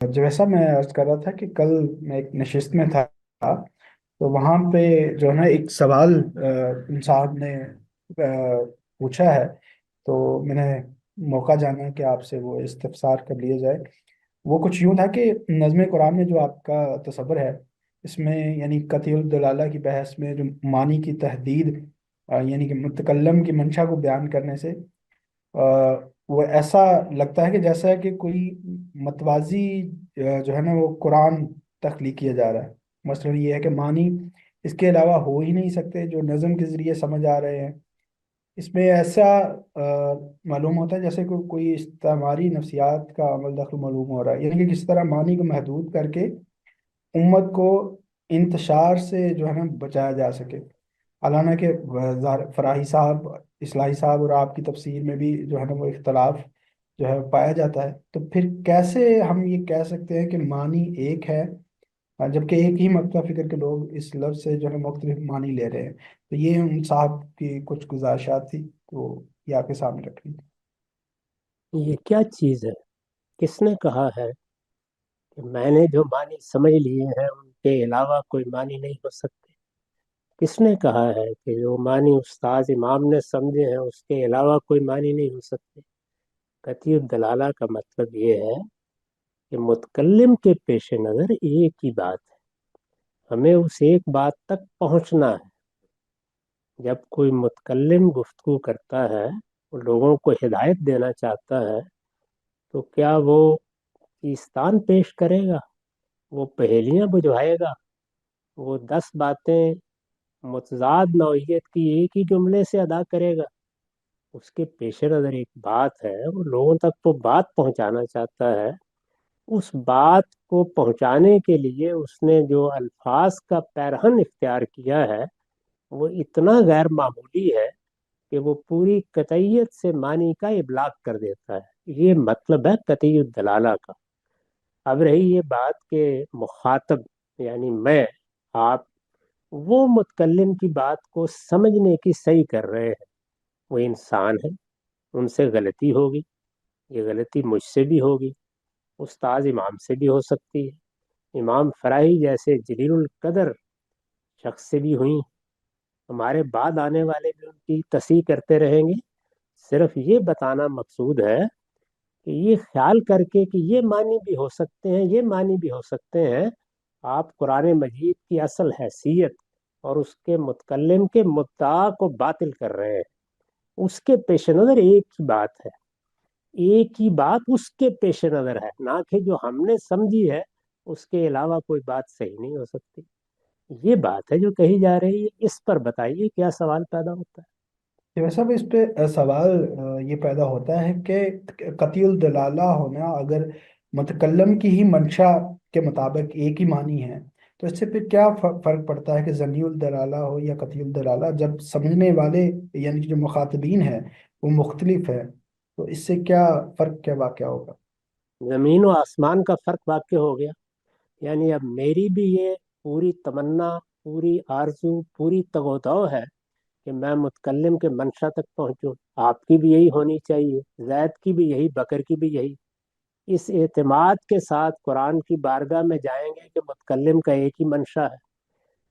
जैसा मैं अर्ज कर रहा था कि कल मैं एक नशिस्त में था, तो वहाँ पे जो है ना एक सवाल उन साहब ने पूछा है। तो मैंने मौका जाना कि आपसे वो इस्तफसार कर लिया जाए। वो कुछ यूँ था कि नज़्म कुरान में जो आपका तसव्वुर है, इसमें यानी कतियुल दलाला की बहस में जो मानी की तहदीद, यानी कि मुतकल्लम की मंशा को बयान करने से वो ऐसा लगता है कि जैसा है कि कोई मतवाजी जो है ना वो कुरान तख्लीक किया जा रहा है। मसलन ये है कि मानी इसके अलावा हो ही नहीं सकते जो नज़म के ज़रिए समझ आ रहे हैं। इसमें ऐसा मालूम होता है जैसे कोई इस्तेमारी नफ्सियात का अमल दखल मालूम हो रहा है, यानी कि किस तरह मानी को महदूद करके उम्मत को इंतशार से जो है ना बचाया जा सके। हालांकि फराही साहब, इस्लाही साहब और आपकी तफसीर में भी जो है ना वो इख्तलाफ जो है पाया जाता है। तो फिर कैसे हम ये कह सकते हैं कि मानी एक है, जबकि एक ही मकता फिक्र के लोग इस लफ्ज से जो है मुख्तलिफ मानी ले रहे हैं। तो ये उन साहब की कुछ गुजारिशात थी, तो ये आपके सामने रख ली। ये क्या चीज़ है? किसने कहा है कि मैंने जो मानी समझ लिए हैं उनके अलावा कोई मानी नहीं हो सकते? किसने कहा है कि जो मानी उस्ताद इमाम ने समझे हैं उसके अलावा कोई मानी नहीं हो सकते? कतियुद दलाला का मतलब ये है कि मुतकल्लिम के पेश नज़र एक ही बात है, हमें उस एक बात तक पहुंचना है। जब कोई मुतकल्लिम गुफ्तगू करता है, वो लोगों को हिदायत देना चाहता है, तो क्या वो ईस्तान पेश करेगा, वो पहेलियां बुझवाएगा, वो 10 बातें मुतजाद नौइयत की एक ही जुमले से अदा करेगा? उसके पेश नज़र एक बात है, वो लोगों तक वो बात पहुंचाना चाहता है। उस बात को पहुंचाने के लिए उसने जो अल्फाज का पैरहन इख्तियार किया है वो इतना गैर मामूली है कि वो पूरी कतईयत से मानी का इबलाग कर देता है। ये मतलब है कतईयुद दलाला का। अब रही ये बात के मुखातब यानी मैं, आप, वो मुतकल्लिम की बात को समझने की सही कर रहे हैं। वो इंसान है, उनसे गलती होगी। ये गलती मुझसे भी होगी, उस्ताद इमाम से भी हो सकती है, इमाम फराही जैसे जलीलुल कदर शख्स से भी हुई। हमारे बाद आने वाले भी उनकी तस्हीह करते रहेंगे। सिर्फ ये बताना मकसूद है कि ये ख्याल करके कि ये मानी भी हो सकते हैं, ये मानी भी हो सकते हैं, आप कुरान मजीद की असल हैसियत और उसके मुतकल्लिम के मुद्दा को बातिल कर रहे हैं। उसके पेश नज़र एक ही बात है, एक ही बात उसके पेश नज़र है, ना कि जो हमने समझी है उसके अलावा कोई बात सही नहीं हो सकती। ये बात है जो कही जा रही है। इस पर बताइए क्या सवाल पैदा होता तो वैसा भी इस पे सवाल ये पैदा होता है कि कतियुल दलाला होना अगर मुतकल्लम की ही मंशा के मुताबिक एक ही मानी है, तो इससे फिर क्या फर्क पड़ता है कि जनीउल दलाला हो या कतियुल दलाला, जब समझने वाले यानी कि जो मुखातबीन है वो मुख्तलिफ है। तो इससे क्या फर्क, क्या वाक़या होगा? है? जमीन और आसमान का फर्क वाक़ हो गया। यानी अब मेरी भी ये पूरी तमन्ना, पूरी आरजू, पूरी तगोदौ है कि मैं मुतकल्लिम के मंशा तक पहुंचूं। आपकी भी यही होनी चाहिए, जैद की भी यही, बकर की भी यही। इस एतमाद के साथ कुरान की बारगाह में जाएंगे कि मुतकल्लिम का एक ही मंशा है,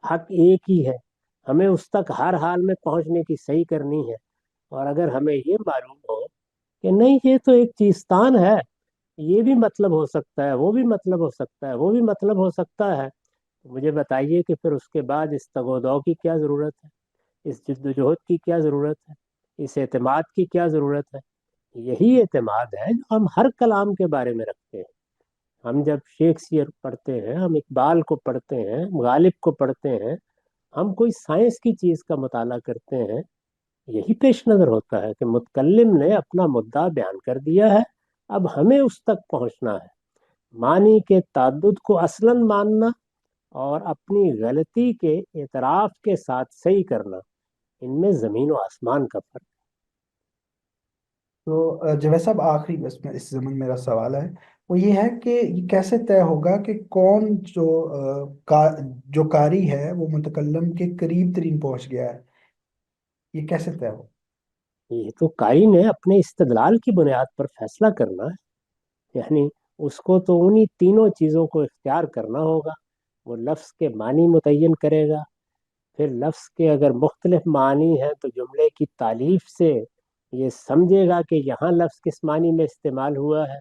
हक एक ही है, हमें उस तक हर हाल में पहुंचने की सही करनी है। और अगर हमें ये मालूम हो कि नहीं, ये तो एक चीस्तान है, ये भी मतलब हो सकता है, वो भी मतलब हो सकता है, वो भी मतलब हो सकता है, तो मुझे बताइए कि फिर उसके बाद इस तगोदौ की क्या ज़रूरत है, इस जद्दोजहद की क्या ज़रूरत है, इस एतमाद की क्या ज़रूरत है? यही एतमाद है जो हम हर कलाम के बारे में रखते हैं। हम जब शेक्सपियर पढ़ते हैं, हम इकबाल को पढ़ते हैं, गालिब को पढ़ते हैं, हम कोई साइंस की चीज़ का मुताला करते हैं, यही पेश नज़र होता है कि मुतकल्लिम ने अपना मुद्दा बयान कर दिया है, अब हमें उस तक पहुंचना है। मानी के ताद्दुद को असलन मानना और अपनी गलती के एतराफ के साथ सही करना, इनमें जमीन और आसमान का फर्क। तो जैसा साहब आखिरी बस में इस जमन मेरा सवाल है, वो ये है कि ये कैसे तय होगा कि कौन जो जो कारी है वो मुतकल्लम के करीब तरीन पहुंच गया है? ये कैसे तय हो? ये तो कारी ने अपने इस्तदलाल की बुनियाद पर फैसला करना है। यानी اس को तो उन्हीं तीनों चीज़ों को इख्तियार करना होगा। वो लफ्ज़ के मानी मुतय्यन करेगा, फिर लफ्ज़ के अगर मुख्तलिफ मानी हैं तो जुमले की तालीफ से ये समझेगा कि यहाँ लफ्ज़ किस मानी में इस्तेमाल हुआ है।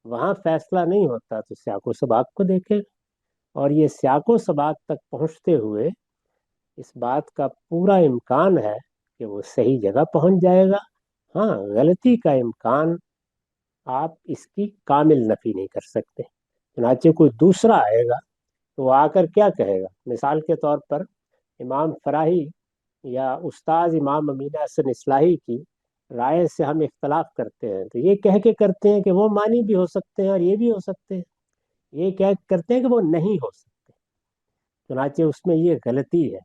वहाँ फैसला नहीं होता तो सियाको सबाक को देखेगा, और ये सियाको सबाक तक पहुँचते हुए इस बात का पूरा इम्कान है कि वो सही जगह पहुँच जाएगा। हाँ, गलती का इम्कान आप इसकी कामिल नफी नहीं कर सकते। चुनाचे कोई दूसरा आएगा तो वो आकर क्या कहेगा, मिसाल के तौर पर इमाम फराही या उस्ताज इमाम अमीन हसन इस्लाही की राय से हम इख्तलाफ करते हैं, तो ये कह के करते हैं कि वो मानी भी हो सकते हैं और ये भी हो सकते हैं, ये कह करते हैं कि वो नहीं हो सकते। चुनाचे उसमें ये गलती है।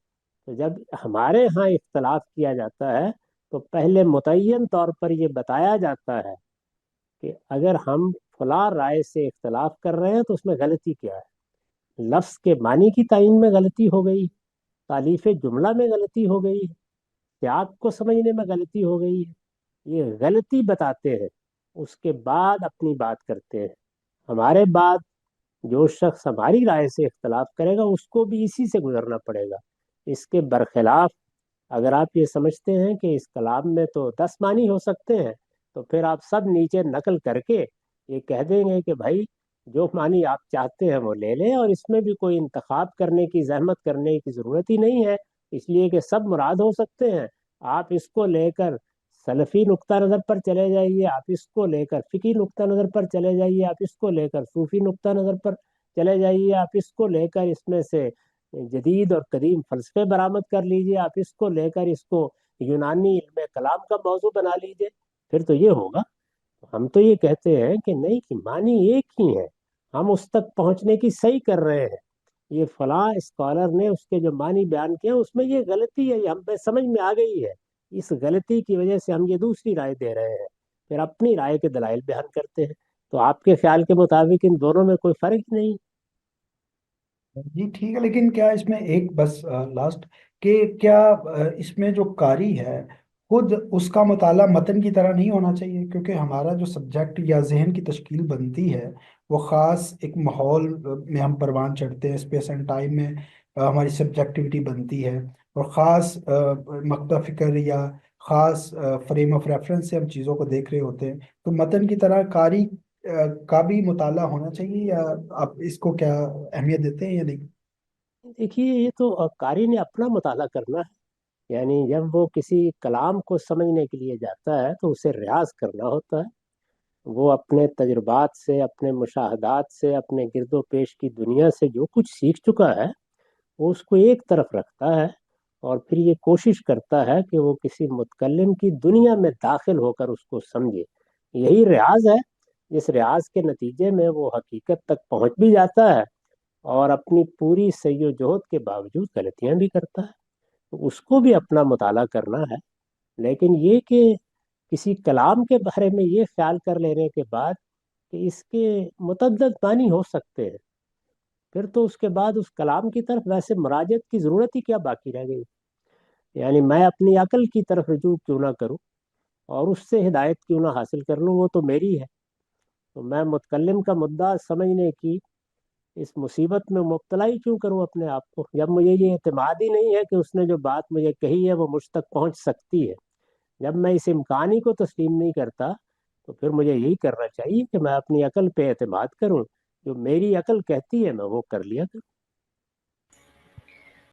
तो जब हमारे यहाँ इख्तलाफ किया जाता है तो पहले मुतय्यन तौर पर ये बताया जाता है कि अगर हम फलां राय से इख्तलाफ कर रहे हैं तो उसमें गलती क्या है। लफ्ज के मानी की तायीन में गलती हो गई, तालीफ जुमला में गलती हो गई, त्याग को समझने में गलती हो गई है। ये गलती बताते हैं, उसके बाद अपनी बात करते हैं। हमारे बाद जो शख्स हमारी राय से इख्तलाफ करेगा उसको भी इसी से गुजरना पड़ेगा। इसके बरखिलाफ अगर आप ये समझते हैं कि इस कलाम में तो 10 मानी हो सकते हैं, तो फिर आप सब नीचे नकल करके ये कह देंगे कि भाई जो मानी आप चाहते हैं वो ले लें, और इसमें भी कोई इंतखाब करने की जहमत करने की ज़रूरत ही नहीं है, इसलिए कि सब मुराद हो सकते हैं। आप इसको लेकर सलफी नुक्ता नज़र पर चले जाइए, आप इसको लेकर फ़िकी नुक्ता नज़र पर चले जाइए, आप इसको लेकर सूफी नुक्ता नज़र पर चले जाइए, आप इसको लेकर इसमें से जदीद और कदीम फलसफे बरामद कर लीजिए, आप इसको लेकर इसको यूनानी इल्म कलाम का मौजू बना लीजिए, फिर तो ये होगा। हम तो ये कहते हैं कि नहीं, कि मानी एक ही है, हम उस तक पहुंचने की सही कर रहे हैं। ये फलां स्कॉलर ने उसके जो मानी बयान किया उसमें ये गलती है, ये हम पे समझ में आ गई है, इस गलती की वजह से हम ये दूसरी राय दे रहे हैं, फिर अपनी राय के दलाइल बयान करते हैं। तो आपके ख्याल के मुताबिक इन दोनों में कोई फर्क ही नहीं। जी ठीक है, लेकिन क्या इसमें एक बस लास्ट के क्या इसमें जो कारी है खुद उसका मुताला मतन की तरह नहीं होना चाहिए? क्योंकि हमारा जो सब्जेक्ट या जहन की तश्कील बनती है वो ख़ास एक माहौल में हम परवान चढ़ते हैं, स्पेस एंड टाइम में हमारी सब्जेक्टिविटी बनती है, और ख़ास मकता फ़िक्र या ख़ास फ्रेम ऑफ रेफरेंस से हम चीज़ों को देख रहे होते हैं। तो मतन की तरह कारी का भी मुताला होना चाहिए, या आप इसको क्या अहमियत देते हैं या नहीं? देखिए, ये तो कारी ने अपना मुताला करना है। यानी जब वो किसी कलाम को समझने के लिए जाता है तो उसे रियाज करना होता है। वो अपने तजुर्बात से, अपने मुशाहदात से, अपने गिरदो पेश की दुनिया से जो कुछ सीख चुका है वो उसको एक तरफ रखता है, और फिर ये कोशिश करता है कि वो किसी मुतकल्लिम की दुनिया में दाखिल होकर उसको समझे। यही रियाज है, जिस रियाज के नतीजे में वो हकीकत तक पहुंच भी जाता है और अपनी पूरी सही व जुहद के बावजूद गलतियां भी करता है। तो उसको भी अपना मुताला करना है। लेकिन ये कि किसी कलाम के बारे में ये ख्याल कर लेने के बाद कि इसके मुतअद्दिद मानी हो सकते हैं, फिर तो उसके बाद उस कलाम की तरफ वैसे मुराजत की ज़रूरत ही क्या बाकी रह गई। यानी मैं अपनी अकल की तरफ रुजू क्यों ना करूं और उससे हिदायत क्यों ना हासिल कर लूं, वो तो मेरी है। तो मैं मुतकल्लिम का मुद्दा समझने की इस मुसीबत में मुब्तला ही क्यों करूं अपने आप को, जब मुझे ये एतमाद ही नहीं है कि उसने जो बात मुझे कही है वो मुझ तक पहुंच सकती है। जब मैं इस इम्कान ही को तस्लीम नहीं करता तो फिर मुझे यही करना चाहिए कि मैं अपनी अकल पे एतमाद करूं, जो मेरी अकल कहती है मैं वो कर लिया करूं।